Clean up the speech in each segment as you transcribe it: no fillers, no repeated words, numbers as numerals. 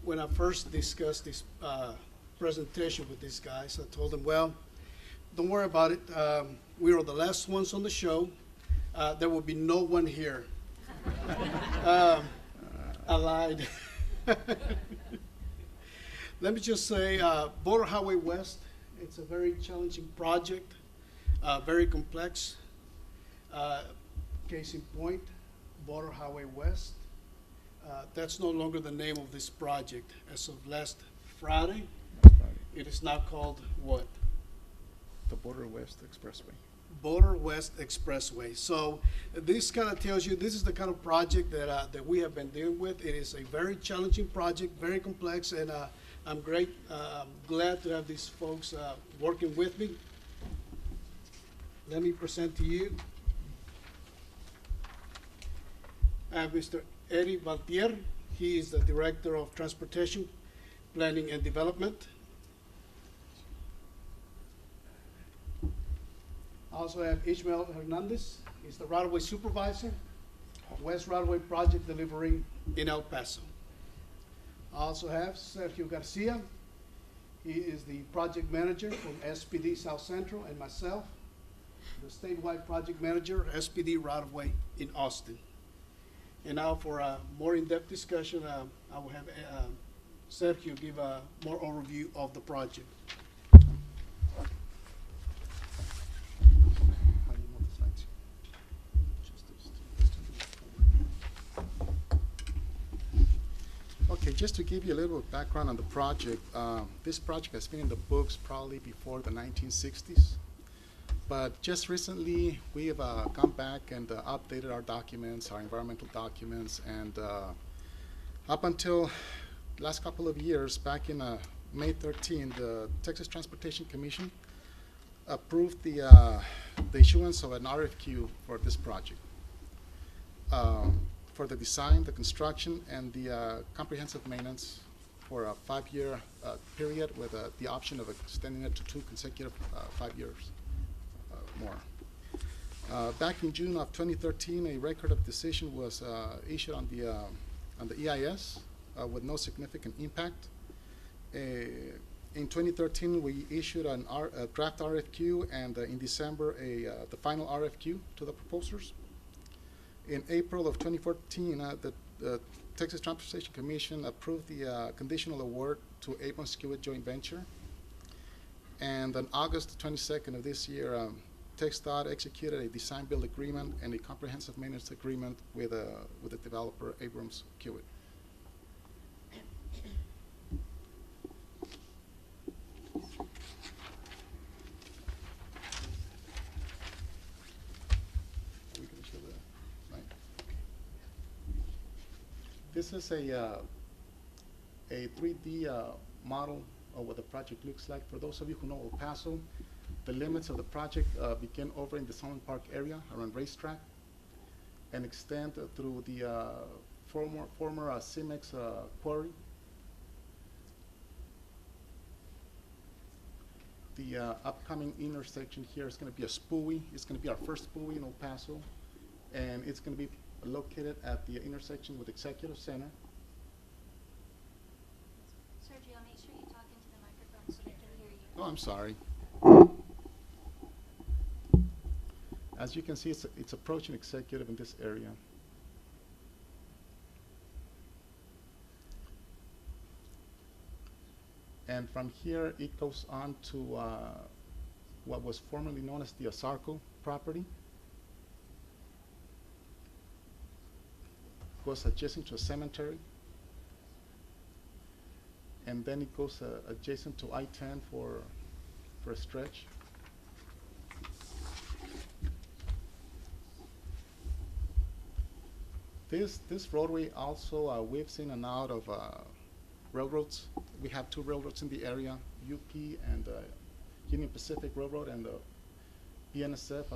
when I first discussed this presentation with these guys, I told them, well, don't worry about it. We are the last ones on the show. There will be no one here. I lied. Let me just say, Border Highway West, it's a very challenging project, very complex. Case in point, Border Highway West. That's no longer the name of this project. As of last Friday, it is now called what? The Border West Expressway. Border West Expressway. So this kind of tells you this is the kind of project that we have been dealing with. It is a very challenging project, very complex, and I'm glad to have these folks working with me. Let me present to you Mr. Eddie Valtier. He is the Director of Transportation, Planning and Development. I also have Ishmael Hernandez. He's the right-of-way supervisor, West Right-of-way Project Delivery in El Paso. I also have Sergio Garcia. He is the project manager from SPD South Central, and myself, the statewide project manager, SPD Right-of-way in Austin. And now for a more in-depth discussion, I will have Sergio give a more overview of the project. Okay, just to give you a little background on the project, this project has been in the books probably before the 1960s. But just recently, we have gone back and updated our documents, our environmental documents, and up until last couple of years, back in May 13, the Texas Transportation Commission approved the issuance of an RFQ for this project. For the design, the construction, and the comprehensive maintenance for a 5-year period with the option of extending it to 2 consecutive 5 years more. Back in June of 2013, a record of decision was issued on the EIS with no significant impact. In 2013, we issued a draft RFQ, and in December, the final RFQ to the proposers. In April of 2014, the Texas Transportation Commission approved the conditional award to Abrams Kiewit Joint Venture. And on August 22nd of this year, TxDOT executed a design-build agreement and a comprehensive maintenance agreement with the developer Abrams Kiewit. This is a 3D model of what the project looks like. For those of you who know El Paso, the limits of the project begin over in the Solon Park area around Racetrack and extend through the former Cemex quarry. The upcoming intersection here is going to be a spooey. It's going to be our first spooey in El Paso, and it's going to be located at the intersection with Executive Center. Sergio, make sure you talk into the microphone so they can hear you. Oh, I'm sorry. As you can see, it's approaching Executive in this area. And from here, it goes on to what was formerly known as the Azarco property. Goes adjacent to a cemetery, and then it goes adjacent to I-10 for a stretch. This roadway also weaves in and out of railroads. We have 2 railroads in the area, UP and Union Pacific Railroad and the BNSF,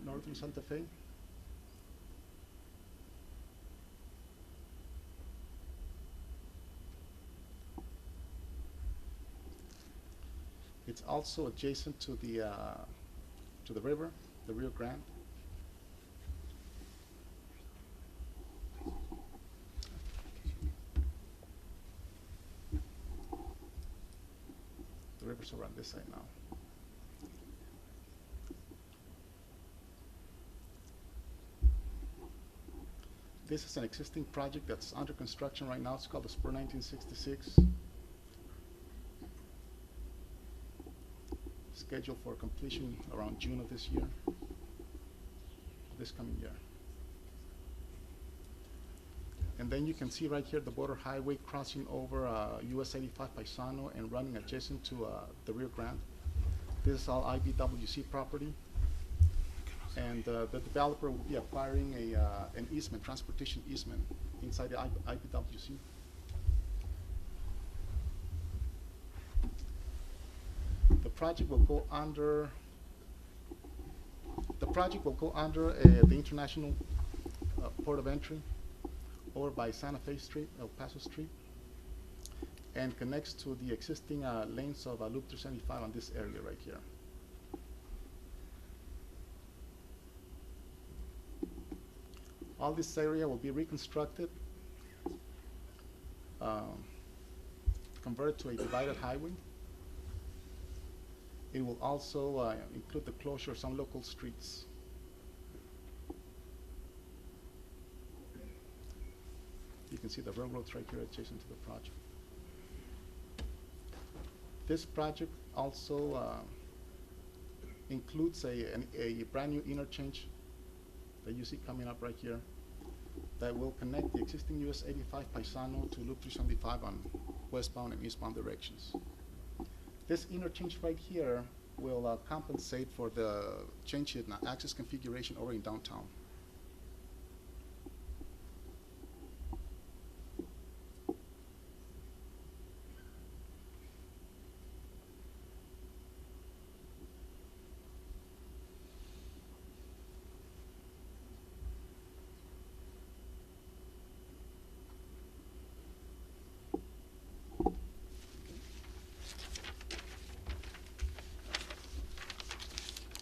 Northern Santa Fe. It's also adjacent to the river, the Rio Grande. developers over on this side now. This is an existing project that's under construction right now. It's called the Spur 1966. Scheduled for completion around June of this year, this coming year. And then you can see right here the border highway crossing over US 85 Paisano and running adjacent to the Rio Grande. This is all IBWC property. And the developer will be acquiring an easement, transportation easement inside the IBWC. The project will go under the International Port of Entry over by Santa Fe Street, El Paso Street, and connects to the existing lanes of Loop 375 on this area right here. All this area will be reconstructed, converted to a divided highway. It will also include the closure of some local streets. You can see the railroads right here adjacent to the project. This project also includes a brand new interchange that you see coming up right here that will connect the existing US 85 Paisano to Loop 375 on westbound and eastbound directions. This interchange right here will compensate for the change in access configuration over in downtown.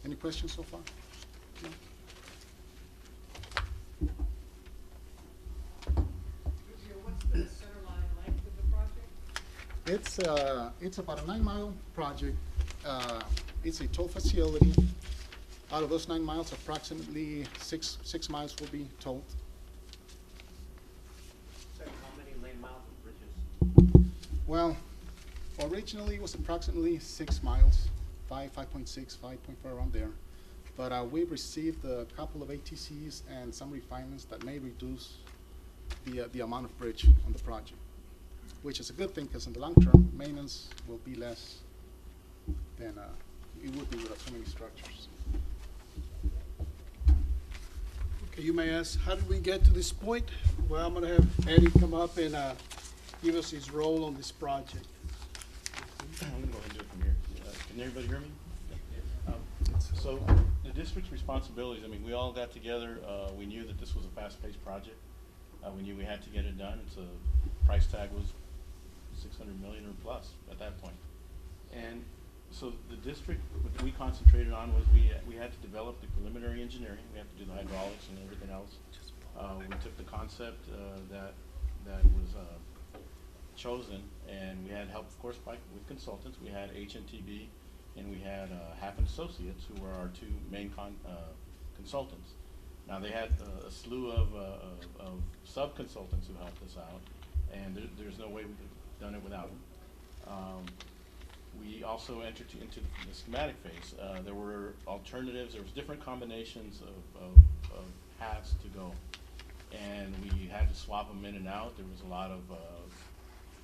Any questions so far? No? What's the center line length of the project? It's about a 9-mile project. It's a toll facility. Out of those 9 miles, approximately six miles will be tolled. So how many lane miles of bridges? Well, originally it was approximately 6 miles, 5.6, 5.4, around there. But we've received a couple of ATCs and some refinements that may reduce the amount of bridge on the project, which is a good thing because in the long term, maintenance will be less than it would be without so many structures. Okay, you may ask, how did we get to this point? Well, I'm gonna have Eddie come up and give us his role on this project. I'm gonna go ahead and do it from here. Can everybody hear me? So the district's responsibilities, I mean, we all got together, we knew that this was a fast-paced project. We knew we had to get it done. It's a price tag was 600 million or plus at that point. And so the district, what we concentrated on was we had to develop the preliminary engineering. We have to do the hydraulics and everything else. We took the concept that was chosen, and we had help, of course, with consultants. We had HNTB, and we had Half Associates, who were our two main consultants. Now they had a slew of sub-consultants who helped us out, and there's no way we could have done it without them. We also entered into the schematic phase. There were alternatives. There was different combinations of paths to go, and we had to swap them in and out. There was a lot of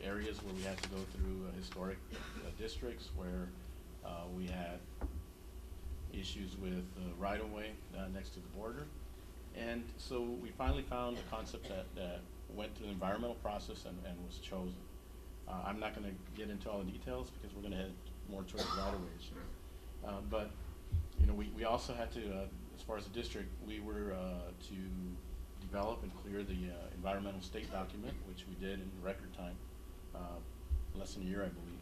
areas where we had to go through historic districts where we had issues with right-of-way next to the border. And so we finally found a concept that went through the environmental process and was chosen. I'm not going to get into all the details because we're going to head more towards right-of-way issues. But you know, we also had to, as far as the district, we were to develop and clear the environmental state document, which we did in record time, less than a year, I believe,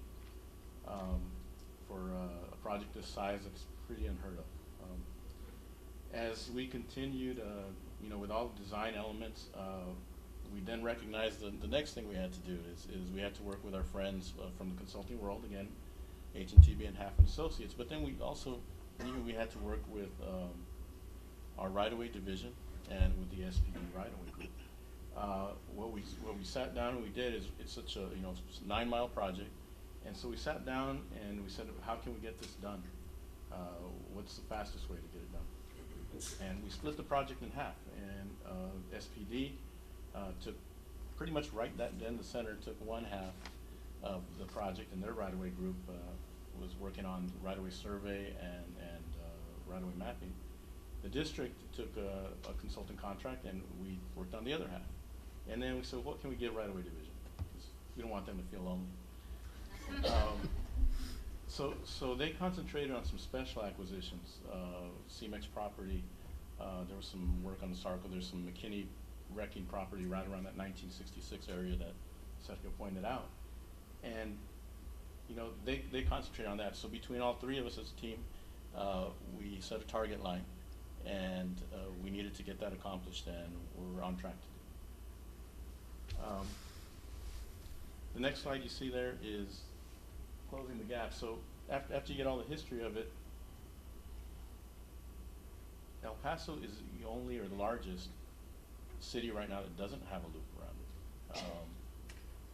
for a project this size. That's pretty unheard of. As we continued, you know, with all the design elements, we then recognized the next thing we had to do is we had to work with our friends from the consulting world again, H&T being half and associates. But then we also knew we had to work with our right-of-way division and with the SPD right-of-way group. What we sat down and we did is, it's such a, you know, it's a 9-mile project, and so we sat down and we said, how can we get this done? What's the fastest way to get it done? And we split the project in half, and SPD took pretty much right then the center took one half of the project, and their right-of-way group was working on right-of-way survey and right-of-way mapping. The district took a consulting contract, and we worked on the other half. And then we said, what can we give right-of-way division? Because we don't want them to feel lonely. So they concentrated on some special acquisitions, CMEX property. There was some work on the Sarco. There's some McKinney wrecking property right around that 1966 area that Sergio pointed out. And you know, they concentrated on that. So between all three of us as a team, we set a target line, and we needed to get that accomplished, and we're on track to do it. The next slide you see there is closing the gap. So after you get all the history of it, El Paso is the only or the largest city right now that doesn't have a loop around it.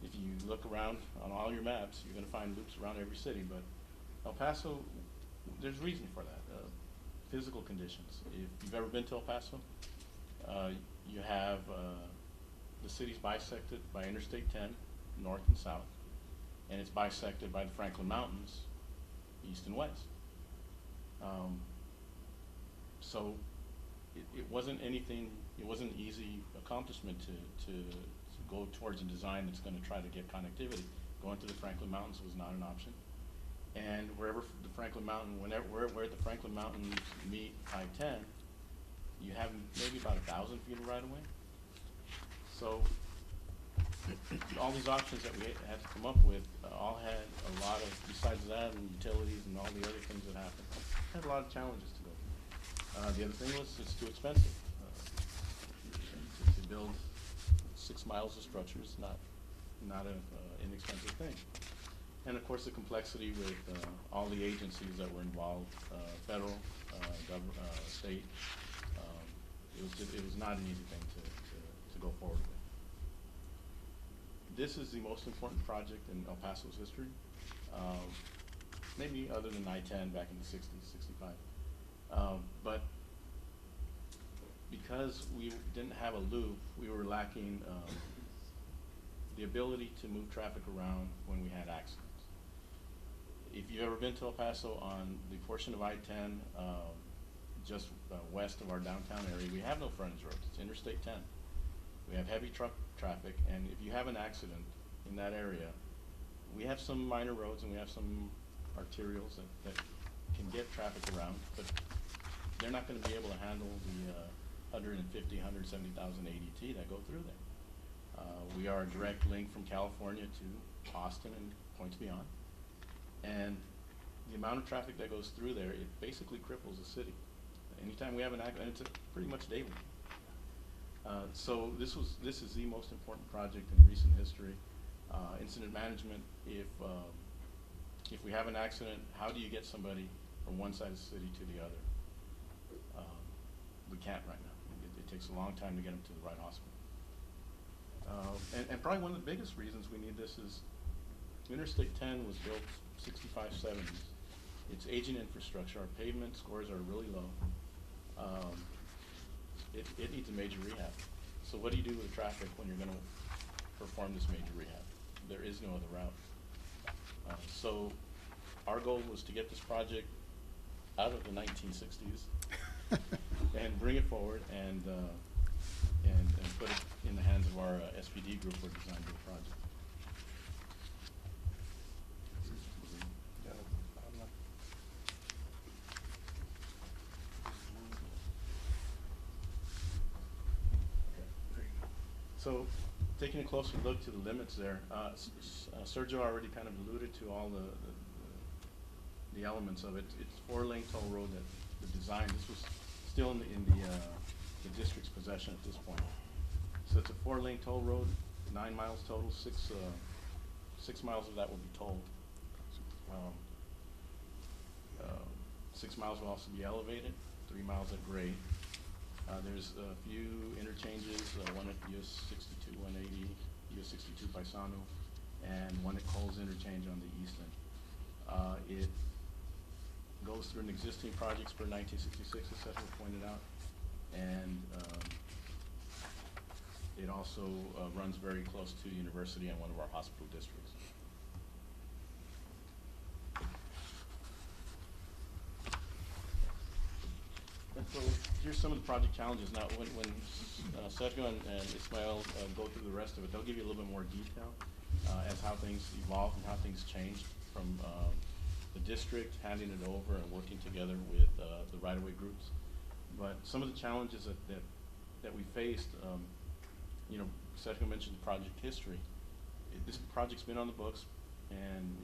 If you look around on all your maps, you're going to find loops around every city, but El Paso, there's reason for that. Physical conditions. If you've ever been to El Paso, you have the city's bisected by Interstate 10, north and south, and it's bisected by the Franklin Mountains, east and west. So it wasn't anything, it wasn't an easy accomplishment to go towards a design that's going to try to get connectivity. Going to the Franklin Mountains was not an option. And wherever the Franklin Mountain, where the Franklin Mountains meet I-10, you have maybe about 1,000 feet of right-of-way. So all these options that we had to come up with all had a lot of, besides that and utilities and all the other things that happened, had a lot of challenges to go through. The other thing was it's too expensive. To build 6 miles of structure is not an inexpensive thing. And of course the complexity with all the agencies that were involved, federal, state, it was not an easy thing to go forward with. This is the most important project in El Paso's history, maybe other than I-10 back in the 60s, 65. But because we didn't have a loop, we were lacking the ability to move traffic around when we had accidents. If you've ever been to El Paso on the portion of I-10 just west of our downtown area, we have no frontage roads. It's Interstate 10. We have heavy truck traffic, and if you have an accident in that area, we have some minor roads and we have some arterials that can get traffic around, but they're not going to be able to handle the 150, 170,000 ADT that go through there. We are a direct link from California to Austin and points beyond. And the amount of traffic that goes through there, it basically cripples the city. Anytime we have an accident, it's pretty much daily. So this is the most important project in recent history. Incident management, if we have an accident, how do you get somebody from one side of the city to the other? We can't right now. It takes a long time to get them to the right hospital. And probably one of the biggest reasons we need this is Interstate 10 was built 65, 70s. It's aging infrastructure. Our pavement scores are really low. It needs a major rehab. So what do you do with the traffic when you're going to perform this major rehab? There is no other route. So our goal was to get this project out of the 1960s and bring it forward and put it in the hands of our SPD group for design build project. So, taking a closer look to the limits there, Sergio already kind of alluded to all the elements of it. It's 4-lane toll road that the design. This was still in the district's possession at this point. So it's a 4-lane toll road, 9 miles total. 6 miles of that will be tolled. 6 miles will also be elevated, 3 miles at grade. There's a few interchanges, one at US 62 180, US 62 Paisano, and one at Coles Interchange on the east end. It goes through an existing projects per 1966, as Cecil pointed out, and it also runs very close to the university and one of our hospital districts. And so here's some of the project challenges. Now, when Sergio and Ismael go through the rest of it, they'll give you a little bit more detail as how things evolve and how things changed from the district handing it over and working together with the right-of-way groups. But some of the challenges that we faced, you know, Sergio mentioned the project history. This project's been on the books, and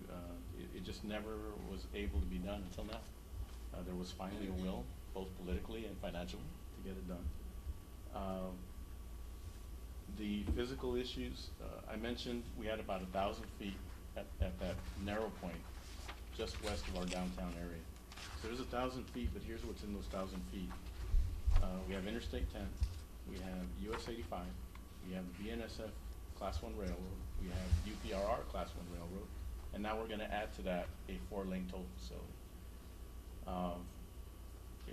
it just never was able to be done until now. There was finally a will, both politically and financially, to get it done. The physical issues, I mentioned we had about 1,000 feet at that narrow point just west of our downtown area. So there's 1,000 feet, but here's what's in those 1,000 feet. We have Interstate 10, we have US 85, we have the BNSF Class 1 Railroad, we have UPRR Class 1 Railroad, and now we're going to add to that a 4-lane toll facility.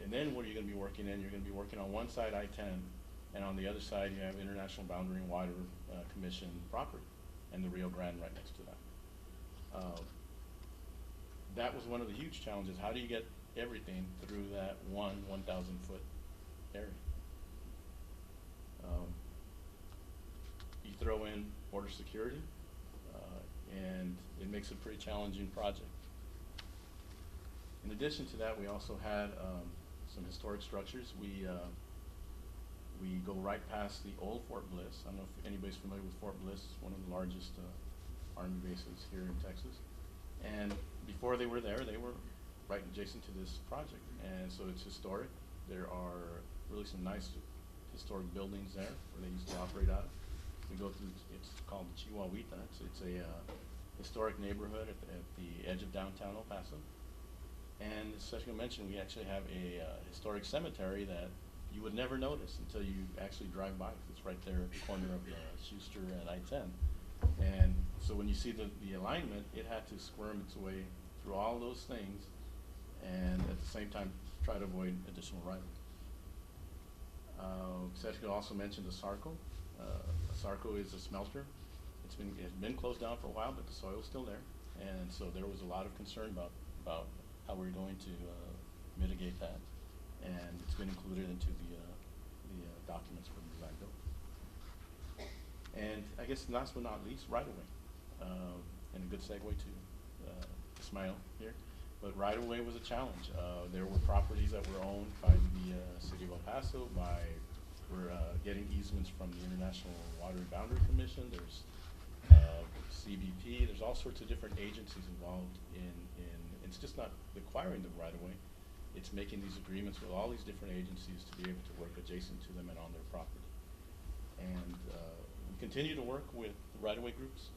And then what are you going to be working in? You're going to be working on one side I-10, and on the other side you have International Boundary and Water Commission property, and the Rio Grande right next to that. That was one of the huge challenges. How do you get everything through that 1,000-foot area? You throw in border security, and it makes it a pretty challenging project. In addition to that, we also had some historic structures. We go right past the old Fort Bliss. I don't know if anybody's familiar with Fort Bliss. It's one of the largest Army bases here in Texas. And before they were there, they were right adjacent to this project. And so it's historic. There are really some nice historic buildings there where they used to operate out of. We go through, it's called Chihuahuita. It's a historic neighborhood at the edge of downtown El Paso. And as Sergio mentioned, we actually have a historic cemetery that you would never notice until you actually drive by. It's right there at the corner of Schuster and I-10. And so when you see the alignment, it had to squirm its way through all those things and at the same time try to avoid additional right-of-way. Sergio also mentioned a Sarco. Sarco is a smelter. It's been closed down for a while, but the soil's still there. And so there was a lot of concern about how we're going to mitigate that. And it's been included into the documents for the design build. And I guess last but not least, right-of-way. And a good segue to Ismael here. But right-of-way was a challenge. There were properties that were owned by the City of El Paso, we're getting easements from the International Water and Boundary Commission. There's CBP. There's all sorts of different agencies involved in it's just not acquiring the right-of-way. It's making these agreements with all these different agencies to be able to work adjacent to them and on their property. And we continue to work with the right-of-way groups,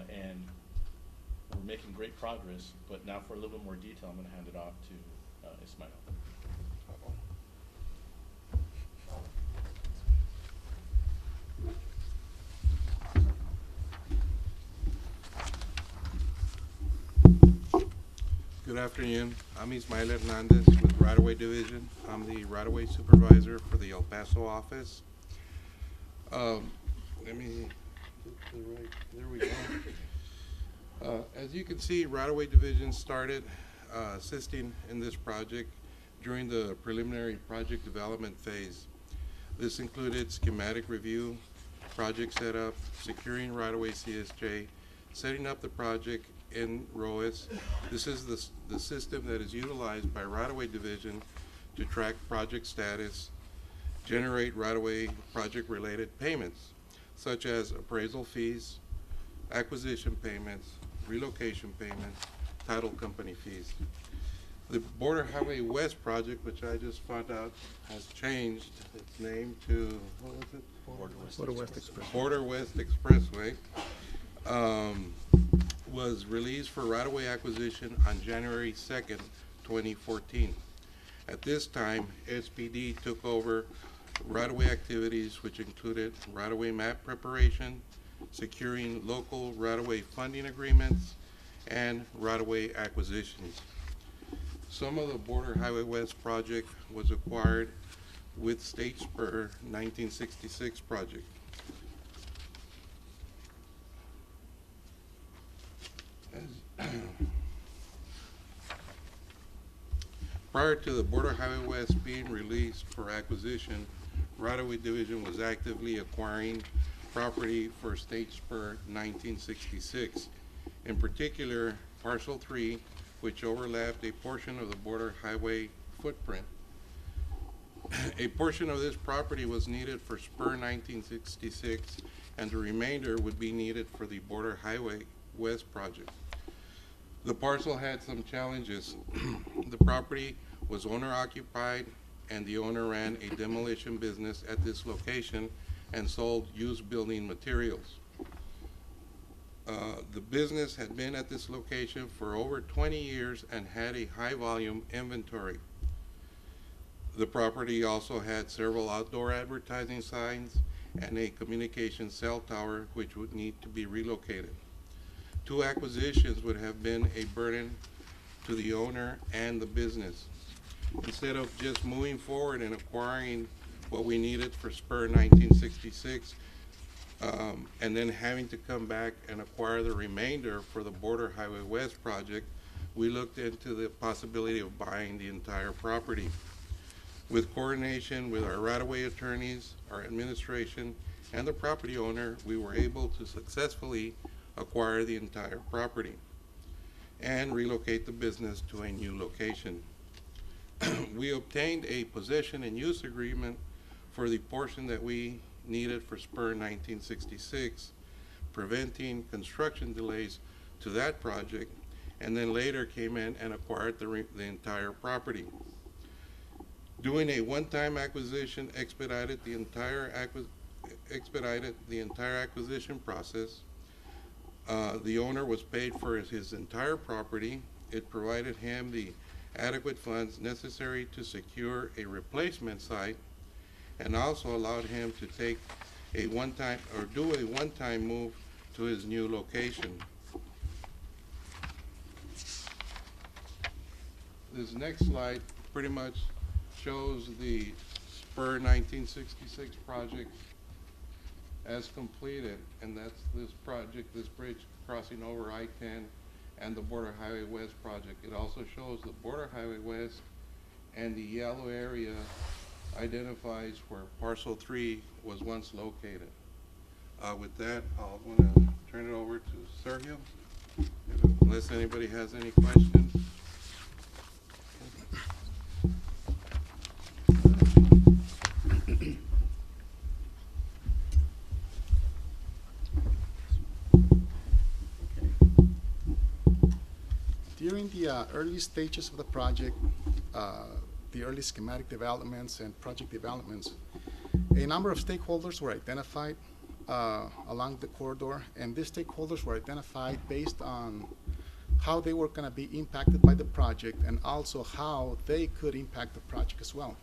and we're making great progress. But now for a little bit more detail, I'm going to hand it off to Ismael. Good afternoon. I'm Ismael Hernandez with Right-of-Way Division. I'm the right-of-way supervisor for the El Paso office. Let me look to the right. There we go. As you can see, Right-of-Way Division started assisting in this project during the preliminary project development phase. This included schematic review, project setup, securing right-of-way CSJ, setting up the project in ROAS. This is the system that is utilized by Right-of-Way Division to track project status, generate right-of-way project-related payments, such as appraisal fees, acquisition payments, relocation payments, title company fees. The Border Highway West project, which I just found out has changed its name to, what was it? Border West Express. Border West Expressway. Was released for right-of-way acquisition on January 2nd, 2014. At this time, SPD took over right-of-way activities, which included right-of-way map preparation, securing local right-of-way funding agreements, and right-of-way acquisitions. Some of the Border Highway West project was acquired with State Spur 1966 project. Prior to the Border Highway West being released for acquisition, Right-of-Way Division was actively acquiring property for State Spur 1966. In particular, Parcel 3, which overlapped a portion of the Border Highway footprint. A portion of this property was needed for Spur 1966, and the remainder would be needed for the Border Highway West project. The parcel had some challenges. The property was owner occupied, and the owner ran a demolition business at this location and sold used building materials. The business had been at this location for over 20 years and had a high volume inventory. The property also had several outdoor advertising signs and a communication cell tower which would need to be relocated. Two acquisitions would have been a burden to the owner and the business. Instead of just moving forward and acquiring what we needed for Spur 1966, and then having to come back and acquire the remainder for the Border Highway West project, we looked into the possibility of buying the entire property. With coordination with our right-of-way attorneys, our administration, and the property owner, we were able to successfully acquire the entire property and relocate the business to a new location. We obtained a possession and use agreement for the portion that we needed for Spur 1966, preventing construction delays to that project, and then later came in and acquired the entire property. Doing a one-time acquisition expedited the entire acquisition process. The owner was paid for his entire property. It provided him the adequate funds necessary to secure a replacement site, and also allowed him to take a one-time move to his new location. This next slide pretty much shows the Spur 1966 project as completed, and that's this project, this bridge crossing over I-10 and the Border Highway West project. It also shows the Border Highway West, and the yellow area identifies where Parcel 3 was once located. With that, I'll want to turn it over to Sergio, unless anybody has any questions. During the early stages of the project, the early schematic developments and project developments, a number of stakeholders were identified along the corridor, and these stakeholders were identified based on how they were going to be impacted by the project, and also how they could impact the project as well,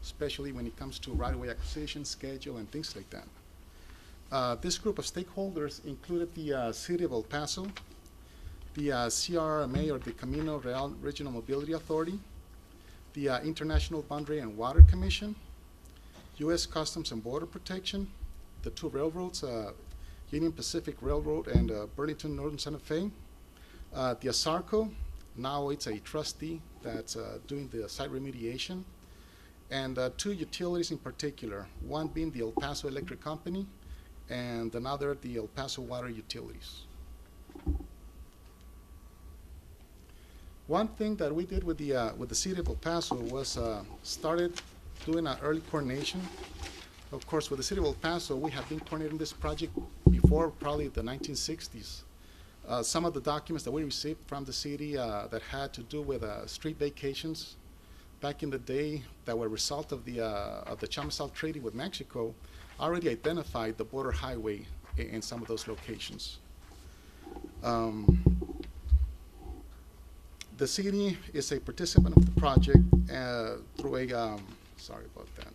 especially when it comes to right-of-way acquisition, schedule, and things like that. This group of stakeholders included the City of El Paso, the CRMA, or the Camino Real Regional Mobility Authority, the International Boundary and Water Commission, U.S. Customs and Border Protection, the two railroads, Union Pacific Railroad and Burlington Northern Santa Fe, the ASARCO, now it's a trustee that's doing the site remediation, and two utilities in particular, one being the El Paso Electric Company and another the El Paso Water Utilities. One thing that we did with the City of El Paso was started doing an early coordination. Of course, with the City of El Paso, we have been coordinating this project before probably the 1960s. Some of the documents that we received from the city that had to do with street vacations back in the day that were a result of the Chamizal Treaty with Mexico already identified the border highway in some of those locations. The city is a participant of the project through a, sorry about that,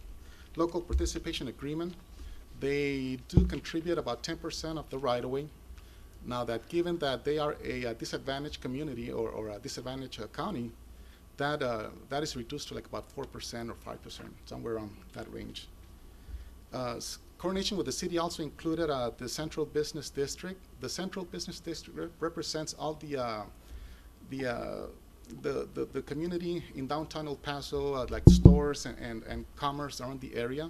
local participation agreement. They do contribute about 10% of the right-of-way. Now that given that they are a disadvantaged community or a disadvantaged county, that is reduced to like about 4% or 5%, somewhere on that range. Coordination with the city also included the Central Business District. The Central Business District represents all the community in downtown El Paso, like stores and commerce around the area.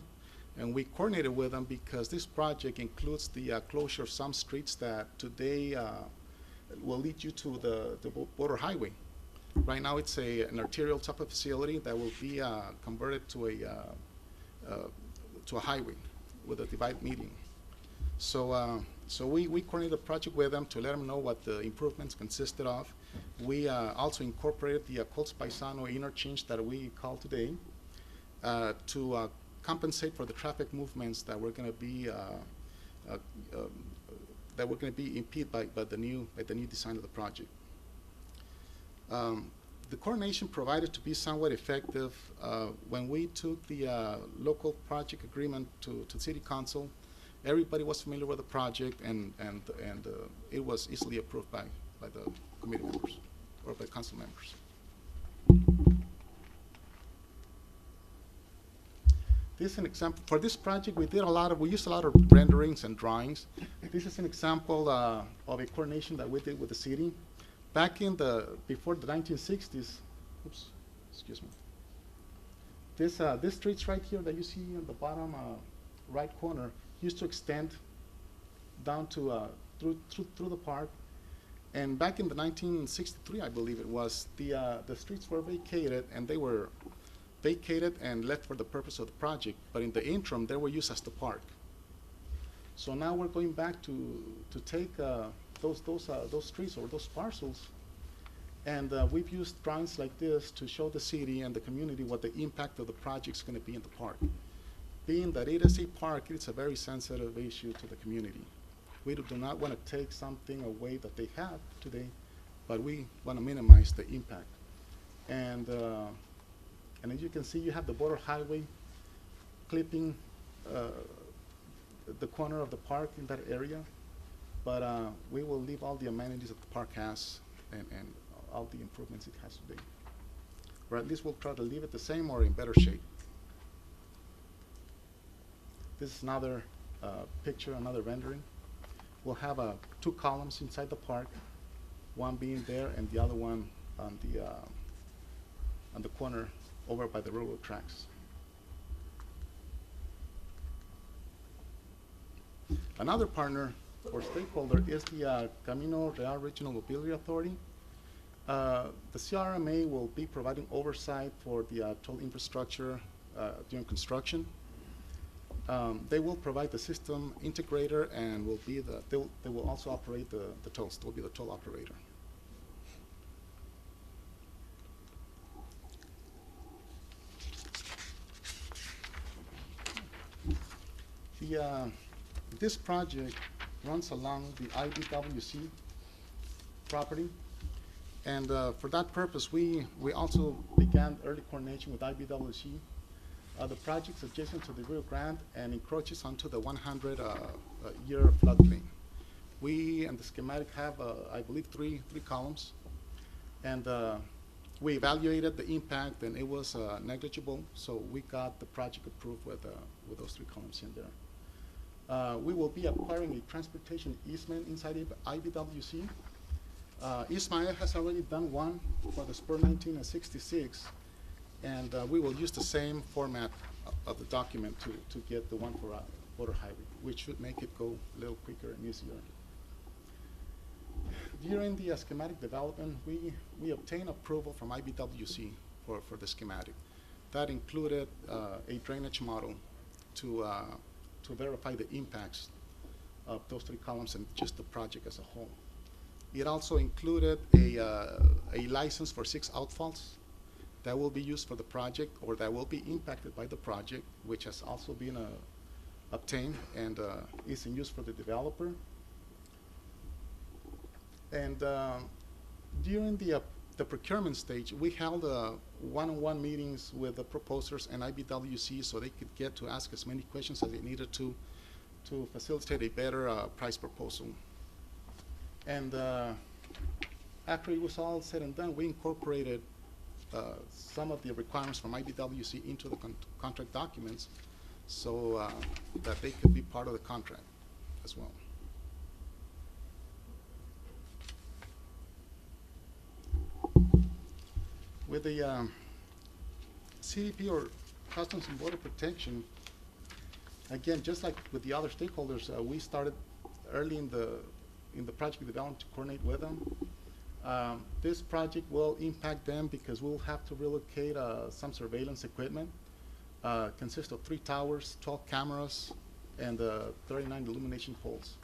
And we coordinated with them because this project includes the closure of some streets that today will lead you to the border highway. Right now it's an arterial type of facility that will be converted to a highway with a divide median. So we coordinated the project with them to let them know what the improvements consisted of. We also incorporated the Colts Paisano interchange that we call today to compensate for the traffic movements that were going to be impeded by the new design of the project. The coordination provided to be somewhat effective when we took the local project agreement to City Council. Everybody was familiar with the project, and it was easily approved by the committee members or by council members. This is an example. For this project, we used a lot of renderings and drawings. This is an example of a coordination that we did with the city. Back before the 1960s, oops, excuse me. This streets right here that you see on the bottom right corner used to extend down to through the park. And back in the 1963, I believe it was, the streets were vacated, and they were vacated and left for the purpose of the project. But in the interim, they were used as the park. So now we're going back to take those streets or those parcels, and we've used drawings like this to show the city and the community what the impact of the project is going to be in the park. Being that it is a park, it's a very sensitive issue to the community. We do not want to take something away that they have today, but we want to minimize the impact. And as you can see, you have the border highway clipping the corner of the park in that area. But we will leave all the amenities that the park has and all the improvements it has today. Or at least we'll try to leave it the same or in better shape. This is another picture, another rendering. We'll have two columns inside the park, one being there and the other one on the corner over by the railroad tracks. Another partner or stakeholder is the Camino Real Regional Mobility Authority. The CRMA will be providing oversight for the toll infrastructure during construction. They will provide the system integrator and will be they will also operate the tolls. They'll be the toll operator. This project runs along the IBWC property, and for that purpose, we also began early coordination with IBWC. The project's adjacent to the Rio Grande and encroaches onto the 100-year floodplain. We and the schematic have, I believe, three columns, and we evaluated the impact, and it was negligible. So we got the project approved with those three columns in there. We will be acquiring a transportation easement inside IBWC. Ismael has already done one for the Spur 1966, and we will use the same format of the document to get the one for border highway, which should make it go a little quicker and easier. During the schematic development, we obtained approval from IBWC for the schematic. That included a drainage model to verify the impacts of those three columns and just the project as a whole. It also included a license for 6 outfalls that will be used for the project or that will be impacted by the project, which has also been obtained and is in use for the developer. And during the the procurement stage, we held one-on-one meetings with the proposers and IBWC so they could get to ask as many questions as they needed to facilitate a better price proposal. And after it was all said and done, we incorporated some of the requirements from IBWC into the contract documents so that they could be part of the contract as well. With the CBP, or Customs and Border Protection, again, just like with the other stakeholders, we started early in the project development to coordinate with them. This project will impact them because we'll have to relocate some surveillance equipment. Consists of 3 towers, 12 cameras, and 39 illumination poles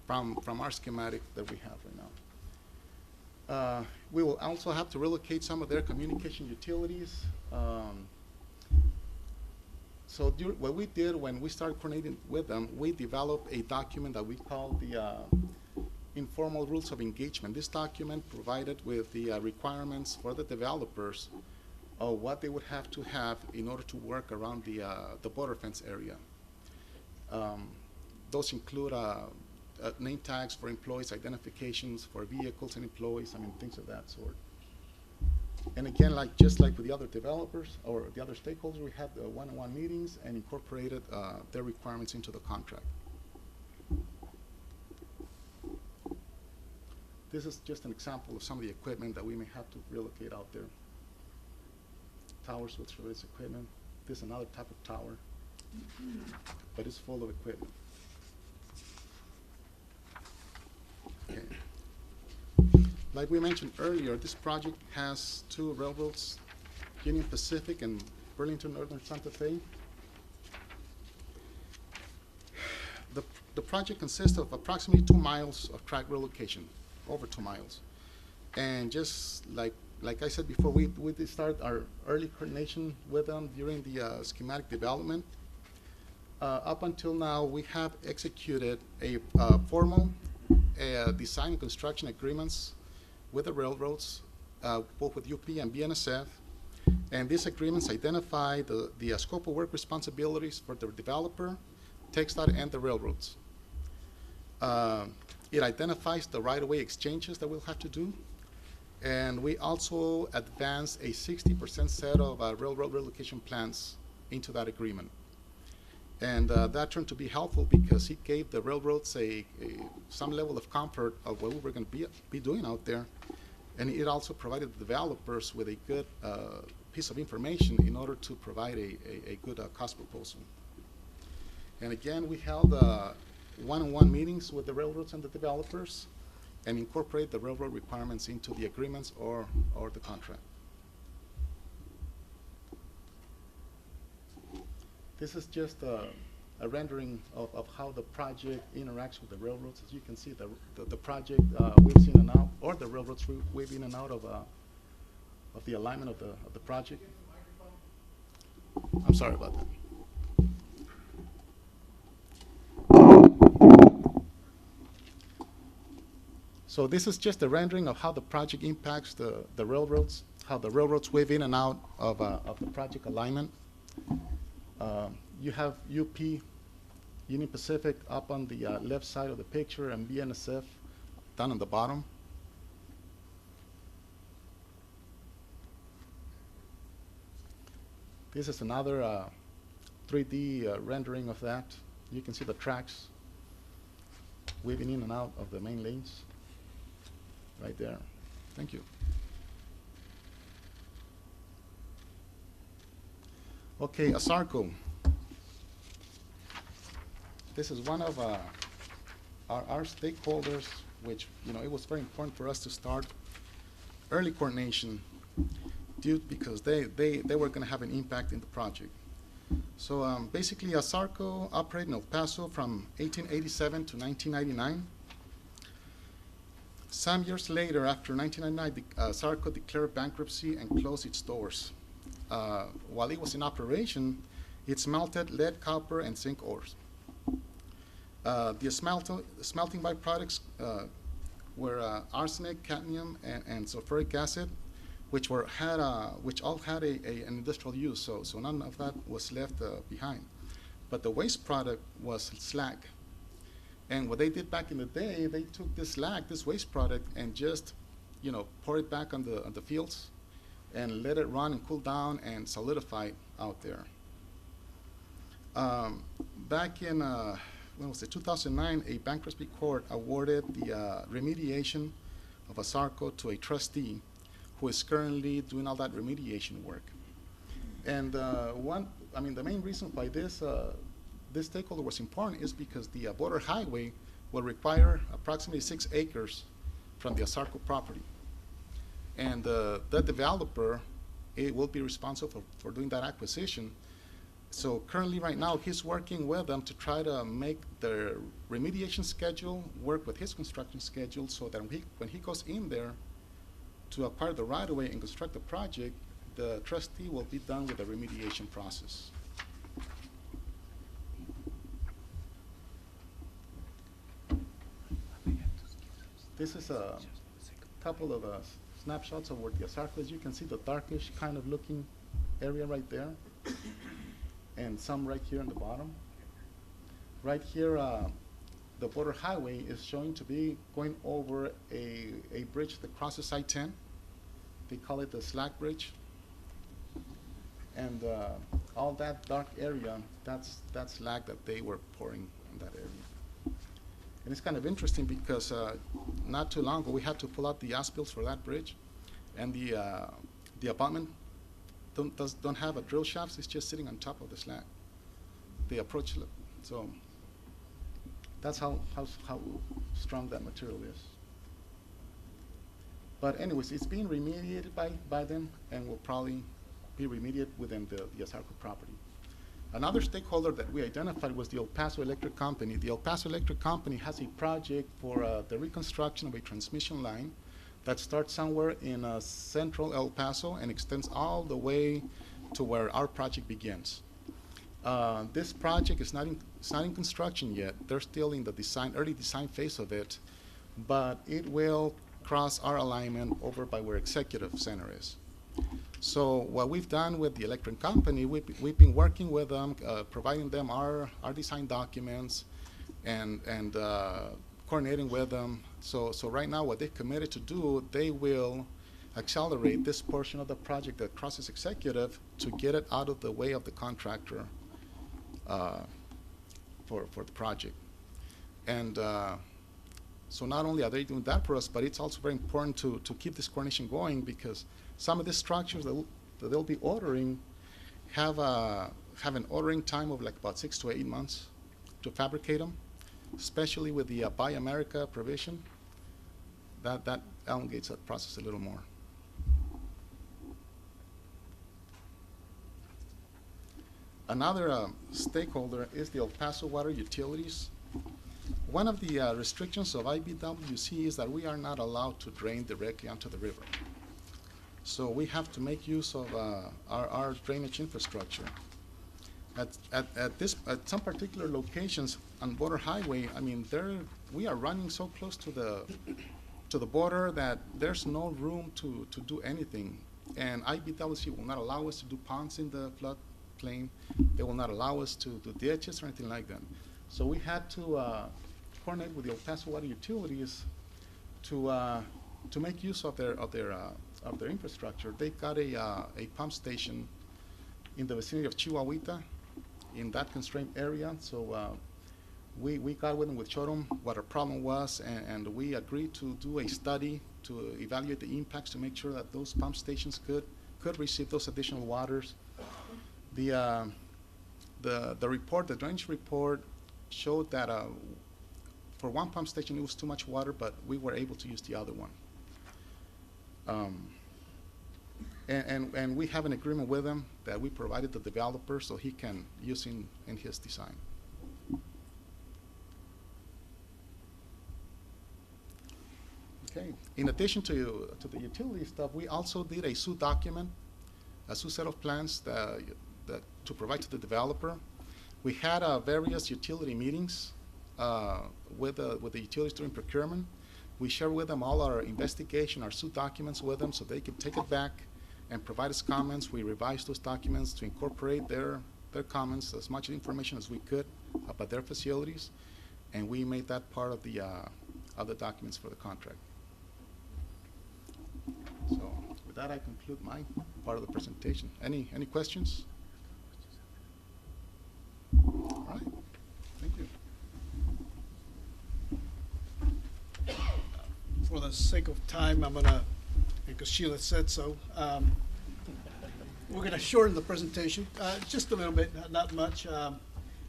from our schematic that we have right now. We will also have to relocate some of their communication utilities. So what we did when we started coordinating with them, we developed a document that we call the informal rules of engagement. This document provided with the requirements for the developers of what they would have to have in order to work around the border fence area. Those include name tags for employees, identifications for vehicles and employees, I mean, things of that sort. And again, just like with the other developers or the other stakeholders, we had one-on-one meetings and incorporated their requirements into the contract. This is just an example of some of the equipment that we may have to relocate out there. Towers with surveillance equipment. This is another type of tower, but it's full of equipment. Okay. Like we mentioned earlier, this project has 2 railroads, Union Pacific and Burlington Northern Santa Fe. The project consists of approximately 2 miles of track relocation, over 2 miles. And just like I said before, we did start our early coordination with them during the schematic development. Up until now, we have executed a formal design and construction agreements with the railroads, both with UP and BNSF. And these agreements identify the scope of work responsibilities for the developer, TxDOT, and the railroads. It identifies the right-of-way exchanges that we'll have to do. And we also advanced a 60% set of railroad relocation plans into that agreement. And that turned to be helpful because it gave the railroads some level of comfort of what we were going to be doing out there. And it also provided the developers with a good piece of information in order to provide a good cost proposal. And again, we held one-on-one meetings with the railroads and the developers and incorporate the railroad requirements into the agreements or the contract. This is just a rendering of how the project interacts with the railroads. As you can see, the project weaves in and out, or the railroads weave in and out of the alignment of the project. I'm sorry about that. So this is just a rendering of how the project impacts the railroads, how the railroads weave in and out of the project alignment. You have UP, Union Pacific, up on the left side of the picture, and BNSF down on the bottom. This is another 3D rendering of that. You can see the tracks weaving in and out of the main lanes right there. Thank you. Okay, ASARCO. This is one of our stakeholders, which, it was very important for us to start early coordination because they were going to have an impact in the project. So basically, ASARCO operated in El Paso from 1887 to 1999. Some years later, after 1999, ASARCO declared bankruptcy and closed its doors. While it was in operation, it smelted lead, copper, and zinc ores. The smelting byproducts were arsenic, cadmium, and sulfuric acid, which all had an industrial use, so none of that was left behind. But the waste product was slag. And what they did back in the day, they took this slag, this waste product, and just, pour it back on the fields and let it run and cool down and solidify out there. Back in, when was it, 2009, a bankruptcy court awarded the remediation of ASARCO to a trustee who is currently doing all that remediation work. And the main reason why this stakeholder was important is because the border highway will require approximately 6 acres from the ASARCO property. And the developer, it will be responsible for doing that acquisition. So currently, right now, he's working with them to try to make the remediation schedule work with his construction schedule, so that when he goes in there to acquire the right-of-way and construct the project, the trustee will be done with the remediation process. This is a couple of snapshots of where the ASARCO is. You can see the darkish kind of looking area right there, and some right here on the bottom. Right here, the border highway is showing to be going over a bridge that crosses I-10. They call it the Slack Bridge. And all that dark area, that's slag that they were pouring in that area. And it's kind of interesting because not too long ago, we had to pull out the as-built for that bridge, and the abutment don't have a drill shafts. It's just sitting on top of the slag. The approach, so that's how strong that material is. But anyways, it's being remediated by them, and will probably be remediated within the ASARCO property. Another stakeholder that we identified was the El Paso Electric Company. The El Paso Electric Company has a project for the reconstruction of a transmission line that starts somewhere in central El Paso and extends all the way to where our project begins. This project is not in construction yet. They're still in the early design phase of it, but it will cross our alignment over by where Executive Center is. So what we've done with the electric company, we've been working with them, providing them our design documents, and coordinating with them. So right now, what they've committed to do, they will accelerate this portion of the project that crosses Executive to get it out of the way of the contractor for the project. And so not only are they doing that for us, but it's also very important to keep this coordination going, because some of the structures that they'll be ordering have an ordering time of like about 6 to 8 months to fabricate them, especially with the Buy America provision. That elongates that process a little more. Another stakeholder is the El Paso Water Utilities. One of the restrictions of IBWC is that we are not allowed to drain directly onto the river. So we have to make use of our drainage infrastructure. At some particular locations on Border Highway, I mean, we are running so close to the border that there's no room to do anything. And IBWC will not allow us to do ponds in the floodplain. They will not allow us to do ditches or anything like that. So we had to coordinate with the El Paso Water Utilities to make use of their infrastructure. They got a pump station in the vicinity of Chihuahuita, in that constrained area. So we got with them, showed them what our problem was, and we agreed to do a study to evaluate the impacts to make sure that those pump stations could receive those additional waters. The report, the drainage report, showed that for one pump station it was too much water, but we were able to use the other one. And we have an agreement with them that we provided the developer so he can use in his design. Okay. In addition to the utility stuff, we also did a SU document, a SU set of plans that to provide to the developer. We had various utility meetings with the utilities during procurement. We share with them all our investigation, our suit documents with them, so they can take it back and provide us comments. We revise those documents to incorporate their comments, as much information as we could about their facilities, and we made that part of the documents for the contract. So with that, I conclude my part of the presentation. Any questions? All right, thank you. For the sake of time, I'm gonna, because Sheila said so, we're gonna shorten the presentation, just a little bit, not much. I'm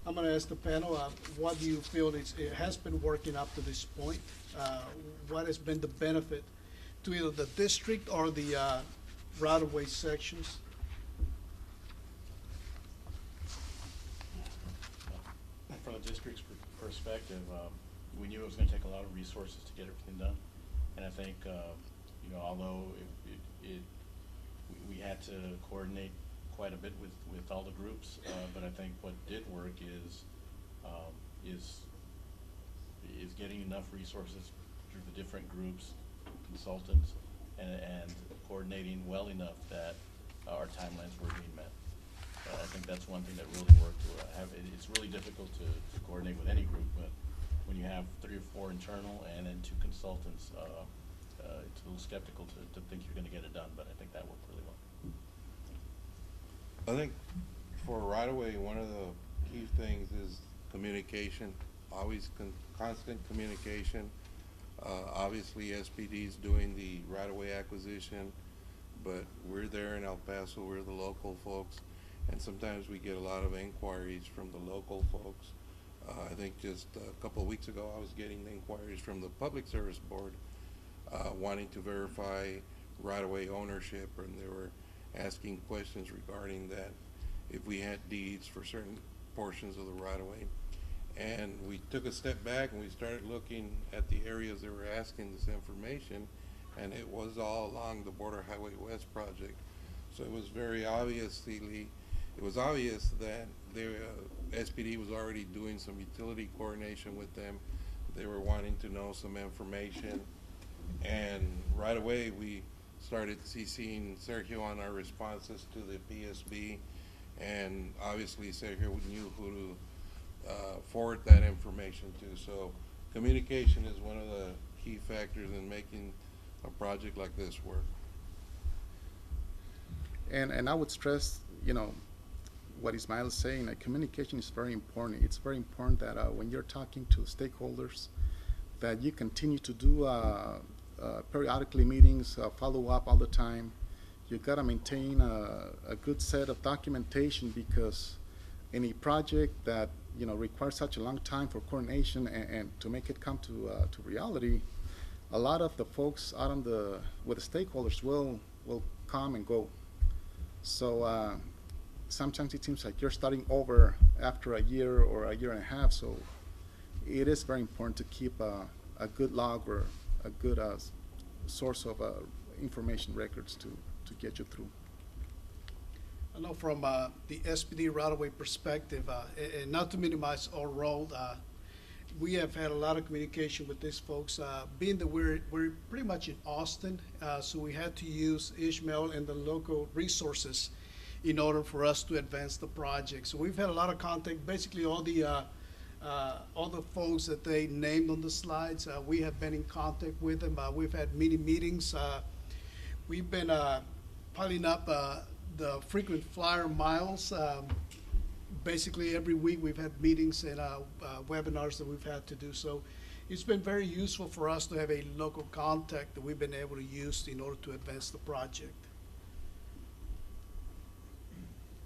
gonna ask the panel, what do you feel it has been working up to this point? What has been the benefit to either the district or the right-of-way sections? From the district's perspective, we knew it was gonna take a lot of resources to get everything done. And I think, you know, although we had to coordinate quite a bit with all the groups, but I think what did work is getting enough resources through the different groups, consultants, and coordinating well enough that our timelines were being met. I think that's one thing that really worked. It's really difficult to coordinate with any group, but when you have 3 or 4 internal and then 2 consultants, it's a little skeptical to think you're going to get it done, but I think that worked really well. I think for right away, one of the key things is communication, always constant communication. Obviously, SPD is doing the right-of-way acquisition, but we're there in El Paso, we're the local folks, and sometimes we get a lot of inquiries from the local folks. I think just a couple of weeks ago, I was getting inquiries from the Public Service Board wanting to verify right-of-way ownership, and they were asking questions regarding that, if we had deeds for certain portions of the right-of-way. And we took a step back and we started looking at the areas that were asking this information, and it was all along the Border Highway West project. So it was very obviously, it was obvious that SPD was already doing some utility coordination with them. They were wanting to know some information, and right away we started CCing Sergio on our responses to the PSB, and obviously Sergio knew who to forward that information to. So communication is one of the key factors in making a project like this work. And I would stress, you know, what Ismael is saying, that communication is very important. It's very important that when you're talking to stakeholders, that you continue to do periodically meetings, follow up all the time. You've got to maintain a good set of documentation, because any project that, you know, requires such a long time for coordination and to make it come to reality, a lot of the folks out on with the stakeholders will come and go. So sometimes it seems like you're starting over after a year or a year and a half. So it is very important to keep a good log or a good source of information records to get you through. I know from the SPD right-of-way perspective, and not to minimize our role, we have had a lot of communication with these folks. Being that we're pretty much in Austin, so we had to use Ishmael and the local resources in order for us to advance the project. So we've had a lot of contact. Basically, all the folks that they named on the slides, we have been in contact with them. We've had many meetings. We've been piling up the frequent flyer miles. Basically every week we've had meetings and webinars that we've had to do. So it's been very useful for us to have a local contact that we've been able to use in order to advance the project.